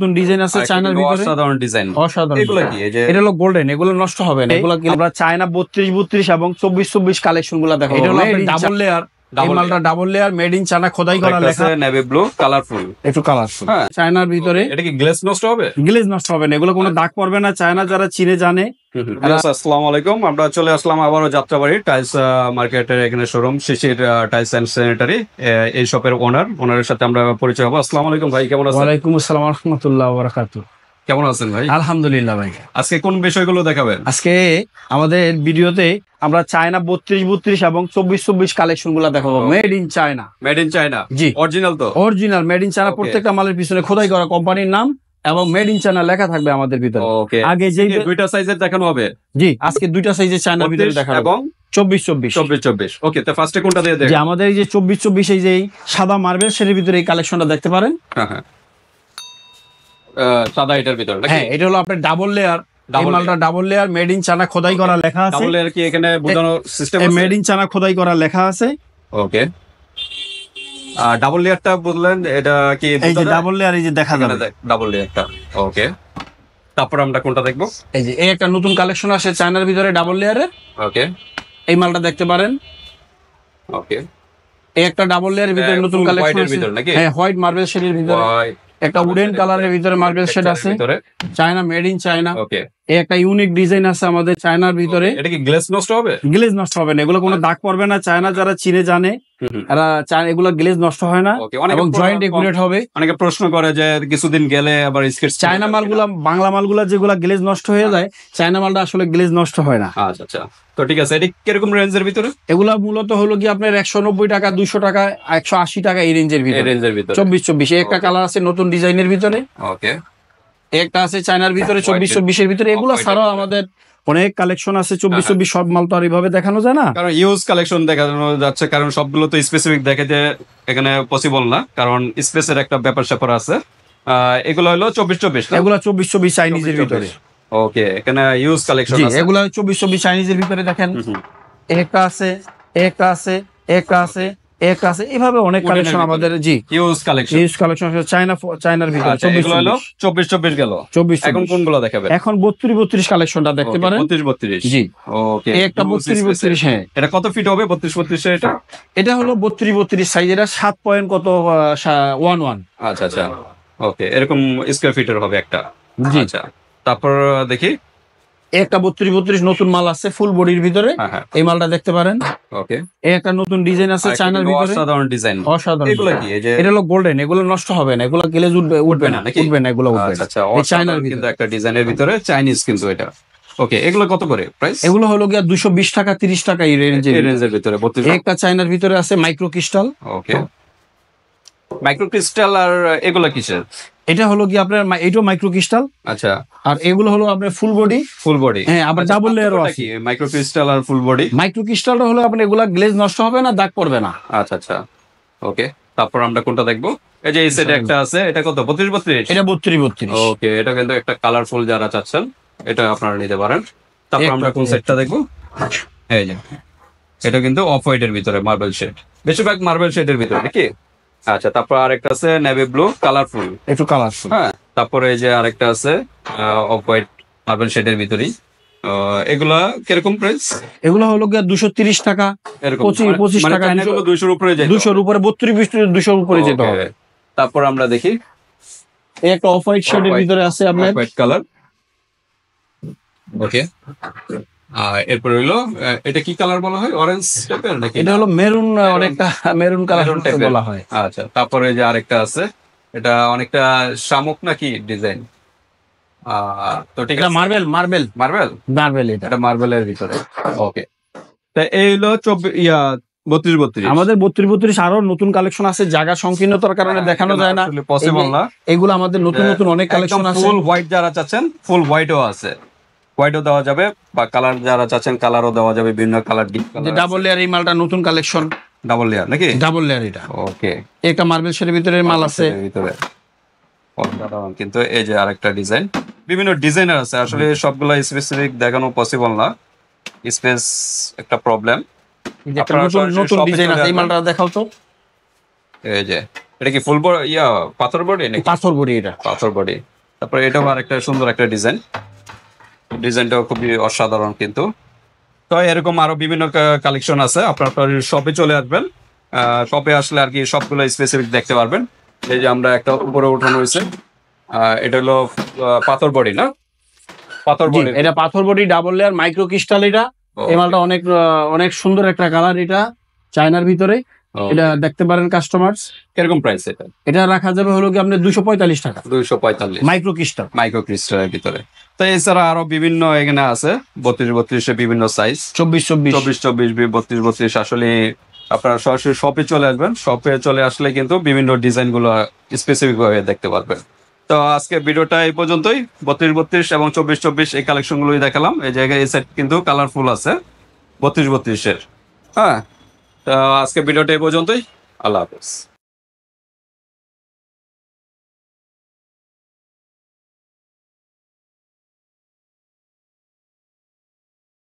নতুন ডিজাইন আছে চায়নার ভিতরে, অসাধারণ ডিজাইন। অসাধারণ। এগুলো কি? এই যে এটা হলো গোল্ডেন, এগুলো নষ্ট হবে না। এগুলো আমরা চায়না 32 এবং 24 কালেকশন গুলো দেখো। এটা হলো ডাবল লেয়ার, এই মালটা double layer, made in China, খোদাই করা লেখা, নেভি ব্লু কালারফুল, একটু কালারফুল। চায়নার ভিতরে। এটা কি গ্লেজ নষ্ট হবে? গ্লেজ নষ্ট হবে না, এগুলো কোনো দাগ পড়বে না। চায়না যারা চিনে জানে। আসসালামু আলাইকুম, আমরা চলে আসলাম আবারও যাত্রাবাড়ি টাইলস মার্কেটের এখানে showroom Shishir tiles and sanitary. এই শপের ওনারের সাথে আমরা পরিচয় হবো। আসসালামু আলাইকুম ভাই, কেমন আছেন? ওয়ালাইকুম আসসালাম ওয়া রাহমাতুল্লাহি ওয়া বারাকাতুহু। কেমন আছেন ভাই? আলহামদুলিল্লাহ ভাই। আজকে কোন বিষয়গুলো দেখাবেন? আজকে আমাদের ভিডিওতে আমরা চায়না 32 এবং 24 কালেকশন গুলো দেখাবো। Made in China. Made in China? জি, অরিজিনাল তো? Original made in China. প্রত্যেকটা মালের পিছনে খোদাই করা কোম্পানির নাম এবং মেড ইন চায়না লেখা থাকবে আমাদের ভিতরে। ওকে, আগে যে দুইটা সাইজের দেখানো হবে? জি, আজকে দুইটা সাইজের চায়নার ভিতরে দেখাবো এবং 24। ওকে, তো ফার্স্টে কোনটা দিয়ে দেখো? যে আমাদের এই যে 24 এই যে সাদা মার্বেল সেটার ভিতরে এই কালেকশনটা দেখতে পারেন। হ্যাঁ, সাদা এটার ভিতরে নাকি? হ্যাঁ, এটা হলো আপনার ডাবল লেয়ার। এই মালটা double layer, made in China, খোদাই করা লেখা আছে। ডাবল লেয়ার কি এখানে বোঝানোর সিস্টেম আছে? মেড ইন চায়না, খোদাই করা লেখা আছে। ওকে, ডাবল লেয়ারটা বললেন, এটা কি এই যে ডাবল লেয়ার, এই যে দেখা যাবে ডাবল লেয়ারটা। ওকে, তারপর আমরা কোনটা দেখবো? এই যে এই একটা নতুন কালেকশন আসে চায়নার ভিতরে ডাবল লেয়ারের। ওকে, এই মালটা দেখতে পারেন। ওকে, এই একটা ডাবল লেয়ারের ভিতরে নতুন কালেকশন আছে। হ্যাঁ, হোয়াইট মার্বেল শেডের ভিতরে একটা উডেন কালারের ভিতরে মার্বেল শেড আছে। China, made in China. Okay, এই একটা ইউনিক ডিজাইন আছে আমাদের চায়নার ভিতরে। এটা কি গ্লেজ নষ্ট হবে? গ্লেজ নষ্ট হবে না, এগুলো কোনো দাগ পড়বে না। চায়না যারা চিনে জানে এরা এগুলো গ্লেজ নষ্ট হয় না এবং জয়েন্ট একুরেট হবে। অনেকে প্রশ্ন করে যে কিছুদিন গেলে আবার স্কেচ। চায়না মালগুলা, বাংলা মালগুলা যেগুলা গ্লেজ নষ্ট হয়ে যায়, চায়না মালটা আসলে গ্লেজ নষ্ট হয় না। আচ্ছা আচ্ছা, তো ঠিক আছে। এটা কিরকম রেঞ্জের ভিতরে? এগুলা মূলত হলো কি আপনার 190 টাকা, 200 টাকা, 180 টাকা এই রেঞ্জের ভিতরে। 24 একটা কালার আছে নতুন ডিজাইনের ভিতরে। ওকে, একটা আছে চায়নার ভিতরে 24 এর ভিতরে। এগুলা ছাড়াও আমাদের অনেক কালেকশন আছে 24 সব মাল তো আর এইভাবে দেখানো যায় না, কারণ ইউজ কালেকশন দেখানো যাচ্ছে, কারণ সবগুলো তো স্পেসিফিক দেখাতে এখানে পসিবল না, কারণ স্পেসের একটা ব্যাপার স্যাপার আছে। এগুলো হলো 24, এগুলা 24 চাইনিজের ভিতরে। ওকে, এখানে ইউজ কালেকশন আছে। এগুলা 24 চাইনিজের ভিতরে দেখেন। একটা আছে, একটা আছে, একটা আছে, একটা আছে, এভাবে অনেক কালেকশন আমাদের। জি, ইউজ কালেকশন আছে চায়নার ভিতরে। 24 গেল। 24 এখন কোনগুলো দেখাবেন? এখন 32 কালেকশনটা দেখতে পারেন। 32। জি, ওকে, একটা 32। হ্যাঁ, এটা কত ফিট হবে 32? এটা হলো 32 সাইজ। এটা 7 পয়েন্ট কত 11। আচ্ছা আচ্ছা, ওকে, এরকম স্কয়ার ফিটের হবে একটা। আচ্ছা, তারপর দেখি একটা 32 নতুন মাল আছে ফুল বডির ভিতরে। এই মালটা দেখতে পারেন। ওকে, এই একটা নতুন ডিজাইন আছে চায়নার ভিতরে, অসাধারণ ডিজাইন। অসাধারণ। এগুলো কি? এই যে এটা হলো গোল্ডেন, এগুলো নষ্ট হবে না, এগুলো গ্লেজ উঠবে না, এগুলো উঠবে না। আচ্ছা, এই চায়নার ভিতরে কিন্তু একটা ডিজাইনের ভিতরে চাইনিজ কিন্তু এটা। ওকে, এগুলো কত করে প্রাইস? এগুলো হলো গিয়া 220 টাকা, 30 টাকা এই রেঞ্জের ভিতরে। একটা চায়নার ভিতরে আছে মাইক্রো ক্রিস্টাল। ওকে, মাইক্রো ক্রিস্টাল। আর এগুলো কিসের? এটা হলো কি আপনার এইটাও মাইক্রো ক্রিস্টাল। আচ্ছা, আর এগুলো হলো আপনার ফুল বডি। হ্যাঁ, আবার ডাবল লেয়ারও আছে। মাইক্রো ক্রিস্টাল আর ফুল বডি। মাইক্রো ক্রিস্টালটা হলো আপনার এগুলা গ্লেজ নষ্ট হবে না, দাগ পড়বে না। আচ্ছা আচ্ছা, ওকে, তারপর আমরা কোনটা দেখবো? এই যে এই সেটে একটা আছে, এটা কত? 32? এটা 32। ওকে, এটা কিন্তু একটা কালারফুল যারা চাচ্ছেন এটা আপনারা নিতে পারেন। তারপর আমরা কোন সেটটা দেখবো? এই যে এটা কিন্তু অফ হোয়াইট এর ভিতরে মার্বেল শেড, বেশিরভাগ মার্বেল শেডের ভিতরে নাকি? আচ্ছা, তারপর আরেকটা আছে নেভি ব্লু কালারফুল, একটু কালারফুল। হ্যাঁ, তারপরে এই যে আরেকটা আছে অফ হোয়াইট মার্বেল শেডের ভিতরেই। এগুলা কিরকম প্রাইস? এগুলো হলো গিয়া 230 টাকা, 25 টাকা। 200 এর উপরে যায়, 200 উপরে 200 উপরে যেতে হবে। তারপর আমরা দেখি এই একটা অফ হোয়াইট শেডের ভিতরে আছে আপনার, হোয়াইট কালার। ওকে, এরপর হলো এটা কি কালার বলা হয়? অরেঞ্জ টাইপের নাকি? এটা হলো মেরুন, অনেকটা মেরুন কালার বলা হয়। আচ্ছা, তারপরে যে আরেকটা আছে, এটা অনেকটা শামুক নাকি ডিজাইন। তো ঠিক আছে, মার্বেল এটা মার্বেলের ভিতরে। ওকে, তা এই হলো 32। আমাদের 32 আরো নতুন কালেকশন আছে, জায়গা সংকীর্ণতার কারণে দেখানো যায় না, পসিবল না। এগুলো আমাদের নতুন অনেক কালেকশন আছে। ফুল হোয়াইট যারা চাচ্ছেন ফুল হোয়াইটও আছে, হোয়াইটও দেওয়া যাবে, বা কালার যারা চাচ্ছেন কালারও দেওয়া যাবে, বিভিন্ন colour. Deep colour, double layer এই মালটা নতুন কালেকশন। ডাবল লেয়ার নাকি? ডাবল লেয়ার এটা। ওকে, একটা মার্বেল শেডের ভিতরে মাল আছে ভিতরে। কিন্তু এই যে আরেকটা ডিজাইন, বিভিন্ন ডিজাইনার আছে, আসলে সবগুলা স্পেসিফিক দেখানো পসিবল না, স্পেস একটা প্রবলেম। নতুন ডিজাইন আছে, এই মালটা দেখাও তো। এই যে এটা কি ফুল বডি পাথর বডি নাকি? পাথর বডি, এটা পাথর বডি। তারপরে এটাও আরেকটা সুন্দর একটা ডিজাইনটাও খুবই অসাধারণ কিন্তু। তো এরকম আরো বিভিন্ন কালেকশন আছে, আপনার শপে চলে আসবেন, শপে আসলে আর কি সবগুলো স্পেসিফিক দেখতে পারবেন। এই যে আমরা একটা উপরে উঠানো হয়েছে, এটা হলো পাথর বডি না, পাথর জি, বডি, এটা পাথর body double layer micro crystal. এটা এই মালটা অনেক সুন্দর একটা কালার, এটা চায়নার ভিতরে। এটা দেখতে পারেন কাস্টমার। কিরকম প্রাইস এটা? এটা রাখা যাবে হলো কি আপনি 245 টাকা, 245 মাইক্রো ক্রিস্টাল। মাইক্রো ক্রিস্টালের ভিতরে। তো এছাড়া আরো বিভিন্ন এখানে আছে 32-32 বিভিন্ন সাইজ, 24-24 24-24 আসলে আপনারা সরাসরি শপে চলে আসবেন, শপে চলে আসলে কিন্তু বিভিন্ন ডিজাইন গুলো স্পেসিফিক ভাবে দেখতে পারবেন। তো আজকে ভিডিওটা এই পর্যন্তই। 32-32 এবং 24-24 এই কালেকশন গুলোই দেখালাম। এই জায়গায় এই সেট কিন্তু কালারফুল আছে 32-32 এর। হ্যাঁ, তো আজকে ভিডিওটা এই পর্যন্তই। আল্লাহ হাফেজ।